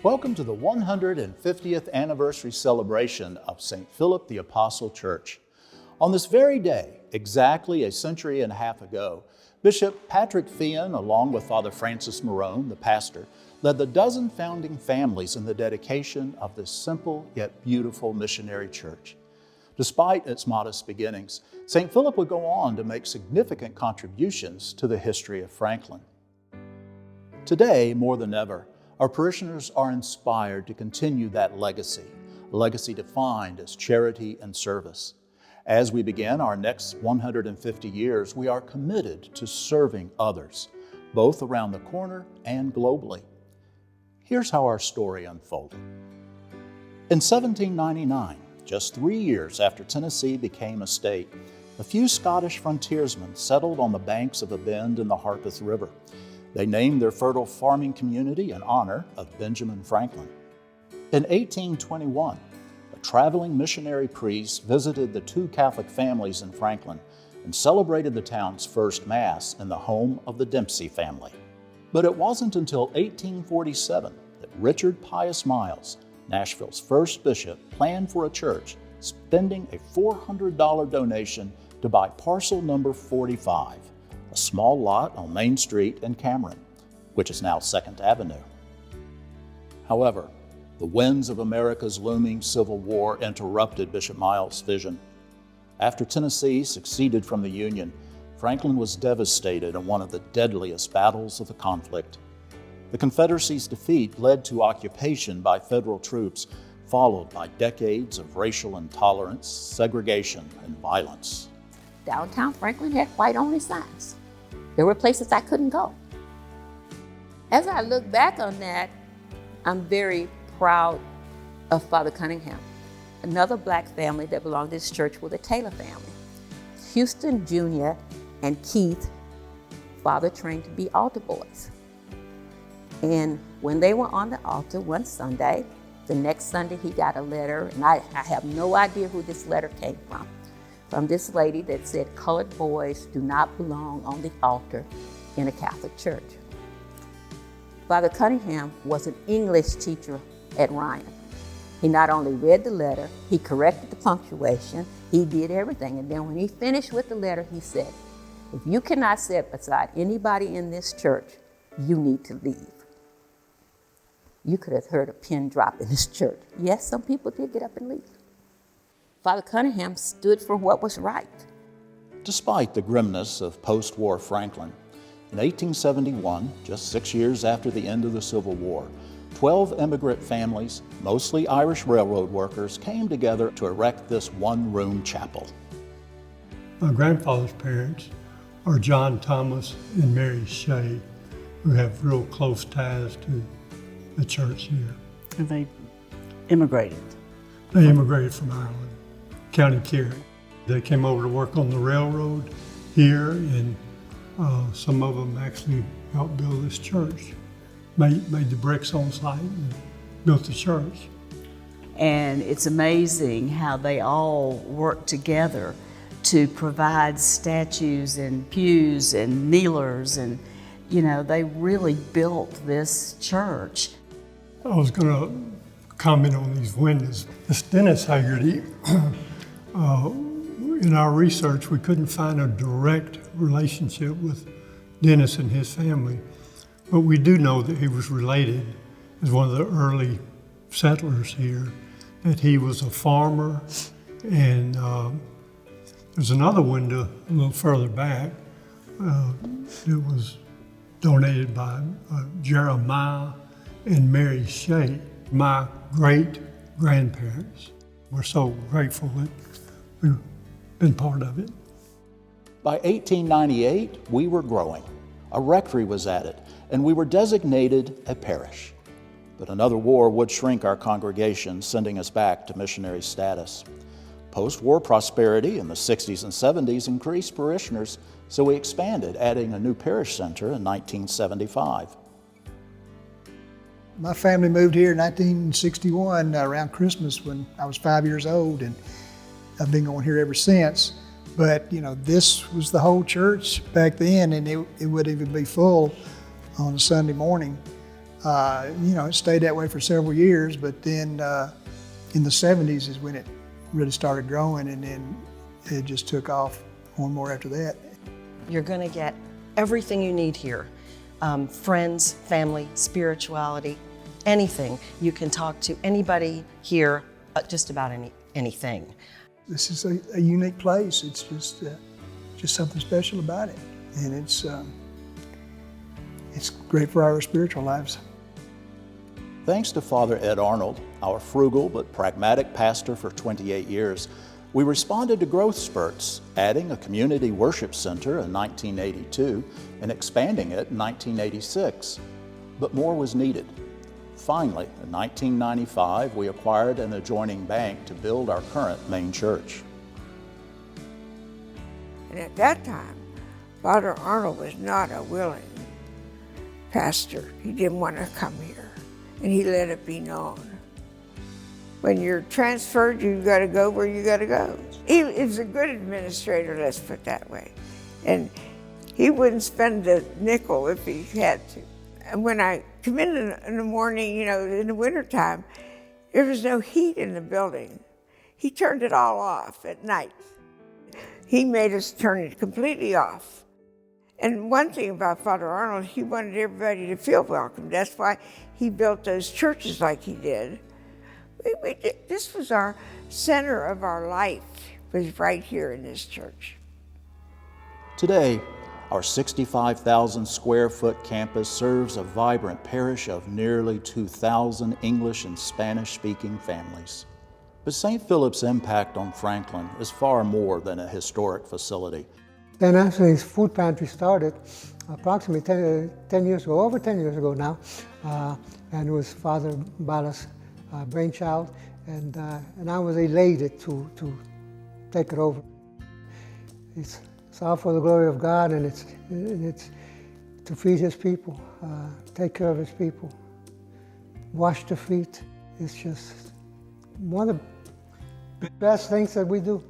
Welcome to the 150th anniversary celebration of St. Philip the Apostle Church. On this very day, exactly a century and a half ago, Bishop Patrick Fian, along with Father Francis Morone, the pastor, led the dozen founding families in the dedication of this simple yet beautiful missionary church. Despite its modest beginnings, St. Philip would go on to make significant contributions to the history of Franklin. Today, more than ever, our parishioners are inspired to continue that legacy, a legacy defined as charity and service. As we begin our next 150 years, we are committed to serving others, both around the corner and globally. Here's how our story unfolded. In 1799, just 3 years after Tennessee became a state, a few Scottish frontiersmen settled on the banks of a bend in the Harpeth River. They named their fertile farming community in honor of Benjamin Franklin. In 1821, a traveling missionary priest visited the two Catholic families in Franklin and celebrated the town's first Mass in the home of the Dempsey family. But it wasn't until 1847 that Richard Pius Miles, Nashville's first bishop, planned for a church, spending a $400 donation to buy parcel number 45, a small lot on Main Street in Cameron, which is now 2nd Avenue. However, the winds of America's looming Civil War interrupted Bishop Miles' vision. After Tennessee seceded from the Union, Franklin was devastated in one of the deadliest battles of the conflict. The Confederacy's defeat led to occupation by federal troops, followed by decades of racial intolerance, segregation, and violence. Downtown Franklin had white-only signs. There were places I couldn't go. As I look back on that, I'm very proud of Father Cunningham. Another black family that belonged to this church was the Taylor family. Houston Jr. and Keith, Father trained to be altar boys. And when they were on the altar one Sunday, the next Sunday he got a letter, and I have no idea who this letter came from this lady that said colored boys do not belong on the altar in a Catholic church. Father Cunningham was an English teacher at Ryan. He not only read the letter, he corrected the punctuation, he did everything. And then when he finished with the letter, he said, if you cannot sit beside anybody in this church, you need to leave. You could have heard a pin drop in this church. Yes, some people did get up and leave. Father Cunningham stood for what was right. Despite the grimness of post-war Franklin, in 1871, just 6 years after the end of the Civil War, 12 immigrant families, mostly Irish railroad workers, came together to erect this one-room chapel. My grandfather's parents are John Thomas and Mary Shea, who have real close ties to the church here. And they immigrated? They immigrated from Ireland, County Kerry. They came over to work on the railroad here, and some of them actually helped build this church. Made the bricks on site and built the church. And it's amazing how they all work together to provide statues and pews and kneelers, and they really built this church. I was going to comment on these windows. This Dennis Haggerty, in our research, we couldn't find a direct relationship with Dennis and his family, but we do know that he was related as one of the early settlers here, that he was a farmer. And there's another window a little further back that was donated by Jeremiah and Mary Shea, my great-grandparents. We're so grateful that we've been part of it. By 1898, we were growing. A rectory was added, and we were designated a parish. But another war would shrink our congregation, sending us back to missionary status. Post-war prosperity in the 60s and 70s increased parishioners, so we expanded, adding a new parish center in 1975. My family moved here in 1961 around Christmas when I was 5 years old, and I've been going here ever since. But this was the whole church back then, and it wouldn't even be full on a Sunday morning. It stayed that way for several years, but then in the 70s is when it really started growing, and then it just took off more and more after that. You're going to get everything you need here. Friends, family, spirituality, anything. You can talk to anybody here, just about anything. This is a unique place. It's just something special about it, and it's great for our spiritual lives. Thanks to Father Ed Arnold, our frugal but pragmatic pastor for 28 years, we responded to growth spurts, adding a community worship center in 1982 and expanding it in 1986. But more was needed. Finally, in 1995, we acquired an adjoining bank to build our current main church. And at that time, Father Arnold was not a willing pastor. He didn't want to come here, and he let it be known. When you're transferred, you've got to go where you got to go. He is a good administrator, let's put it that way. And he wouldn't spend a nickel if he had to. And when I come in the morning, in the wintertime, there was no heat in the building. He turned it all off at night. He made us turn it completely off. And one thing about Father Arnold, he wanted everybody to feel welcome. That's why he built those churches like he did. This was our center of our life, was right here in this church. Today, our 65,000 square foot campus serves a vibrant parish of nearly 2,000 English and Spanish speaking families. But St. Philip's impact on Franklin is far more than a historic facility. Then actually his food pantry started approximately 10 years ago, over 10 years ago now, and it was Father Bala's brainchild, and I was elated to take it over. It's all for the glory of God, and it's to feed His people, take care of His people, wash their feet. It's just one of the best things that we do.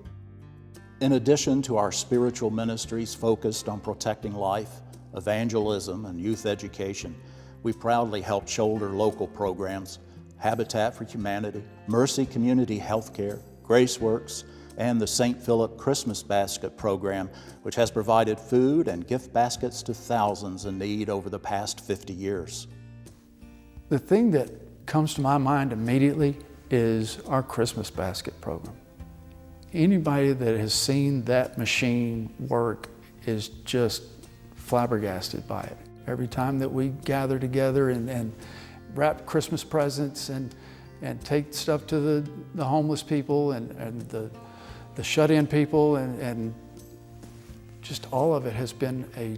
In addition to our spiritual ministries focused on protecting life, evangelism, and youth education, we've proudly helped shoulder local programs, Habitat for Humanity, Mercy Community Healthcare, GraceWorks, and the St. Philip Christmas Basket Program, which has provided food and gift baskets to thousands in need over the past 50 years. The thing that comes to my mind immediately is our Christmas Basket Program. Anybody that has seen that machine work is just flabbergasted by it. Every time that we gather together and wrap Christmas presents and take stuff to the homeless people and the shut-in people and just all of it has been a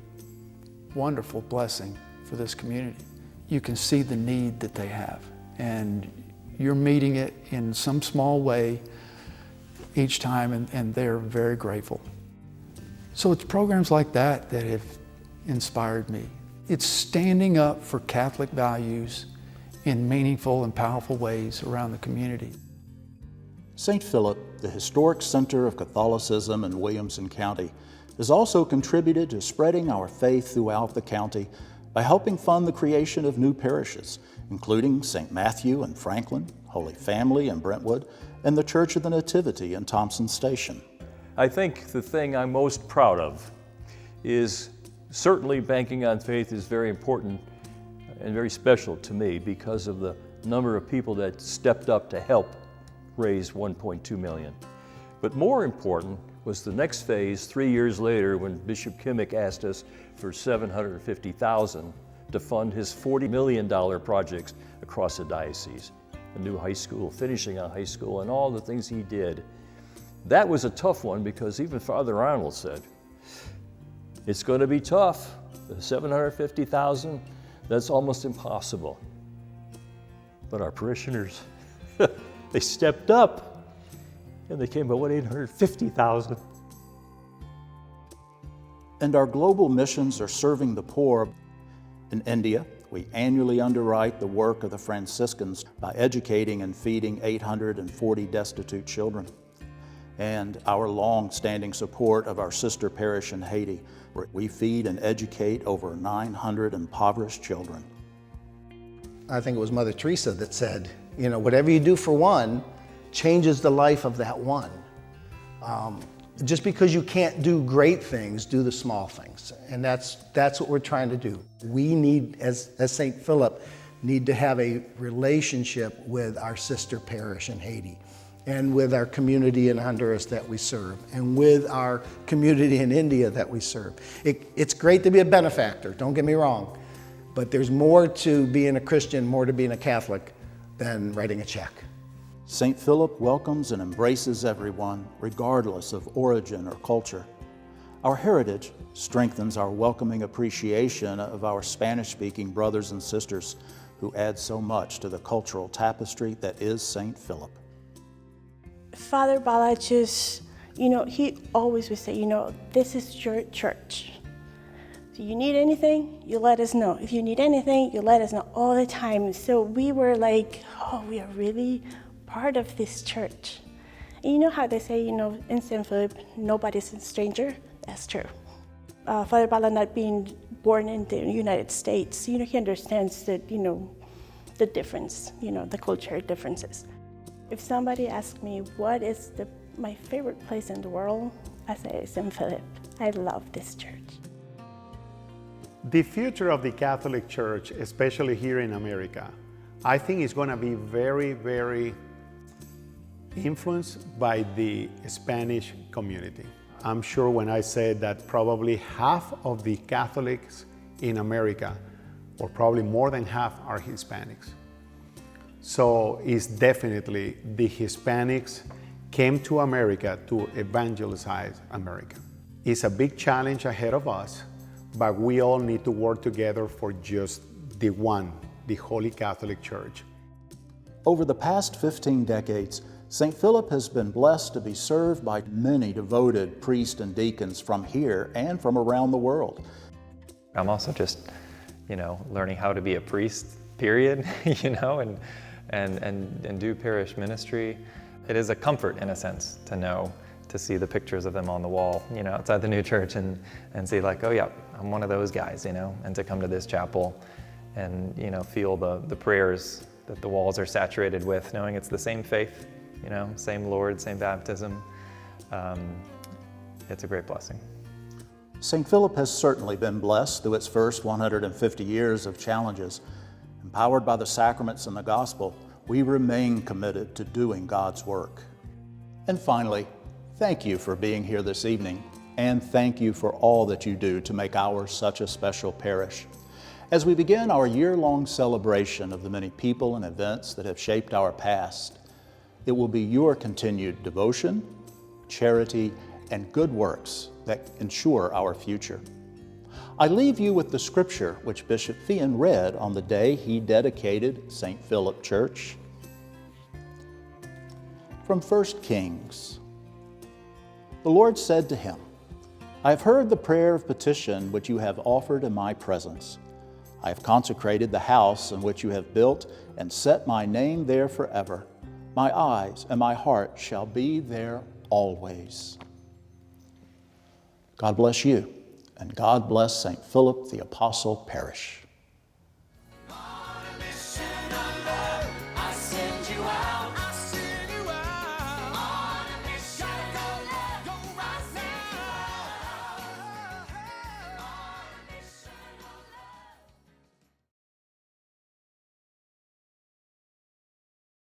wonderful blessing for this community. You can see the need that they have, and you're meeting it in some small way each time, and they're very grateful. So it's programs like that that have inspired me. It's standing up for Catholic values in meaningful and powerful ways around the community. St. Philip, the historic center of Catholicism in Williamson County, has also contributed to spreading our faith throughout the county by helping fund the creation of new parishes, including St. Matthew in Franklin, Holy Family in Brentwood, and the Church of the Nativity in Thompson Station. I think the thing I'm most proud of is certainly banking on faith is very important and very special to me because of the number of people that stepped up to help raise $1.2 million. But more important was the next phase 3 years later when Bishop Kimmick asked us for $750,000 to fund his $40 million projects across the diocese. A new high school, finishing a high school, and all the things he did. That was a tough one because even Father Arnold said, it's going to be tough. The $750,000, that's almost impossible. But our parishioners, they stepped up and they came up with $850,000. And our global missions are serving the poor. In India, we annually underwrite the work of the Franciscans by educating and feeding 840 destitute children. And our long-standing support of our sister parish in Haiti, where we feed and educate over 900 impoverished children. I think it was Mother Teresa that said, you know, whatever you do for one changes the life of that one. Just because you can't do great things, do the small things. And that's what we're trying to do. We need, as St. Philip, need to have a relationship with our sister parish in Haiti, and with our community in Honduras that we serve, and with our community in India that we serve. It's great to be a benefactor, don't get me wrong, but there's more to being a Christian, more to being a Catholic than writing a check. St. Philip welcomes and embraces everyone, regardless of origin or culture. Our heritage strengthens our welcoming appreciation of our Spanish-speaking brothers and sisters who add so much to the cultural tapestry that is St. Philip. Father Bala just, he always would say, this is your church. If you need anything, you let us know. If you need anything, you let us know all the time. So we were like, oh, we are really part of this church. And you know how they say, in St. Philip, nobody's a stranger? That's true. Father Bala, not being born in the United States, he understands that, the difference, the cultural differences. If somebody asks me what is my favorite place in the world, I say St. Philip. I love this church. The future of the Catholic Church, especially here in America, I think is going to be very, very influenced by the Spanish community. I'm sure when I said that probably half of the Catholics in America, or probably more than half, are Hispanics. So it's definitely the Hispanics came to America to evangelize America. It's a big challenge ahead of us, but we all need to work together for just the Holy Catholic Church. Over the past 15 decades, St. Philip has been blessed to be served by many devoted priests and deacons from here and from around the world. I'm also just, learning how to be a priest, period, and do parish ministry. It is a comfort, in a sense, to see the pictures of them on the wall, outside the new church and see like, oh yeah, I'm one of those guys, and to come to this chapel and, feel the prayers that the walls are saturated with, knowing it's the same faith, same Lord, same baptism. It's a great blessing. St. Philip has certainly been blessed through its first 150 years of challenges. Empowered by the sacraments and the gospel, we remain committed to doing God's work. And finally, thank you for being here this evening, and thank you for all that you do to make ours such a special parish. As we begin our year-long celebration of the many people and events that have shaped our past, it will be your continued devotion, charity, and good works that ensure our future. I leave you with the scripture which Bishop Fian read on the day he dedicated St. Philip Church. From 1 Kings. The Lord said to him, I have heard the prayer of petition which you have offered in my presence. I have consecrated the house in which you have built and set my name there forever. My eyes and my heart shall be there always. God bless you, and God bless St. Philip the Apostle Parish. On a mission of love, I send you out.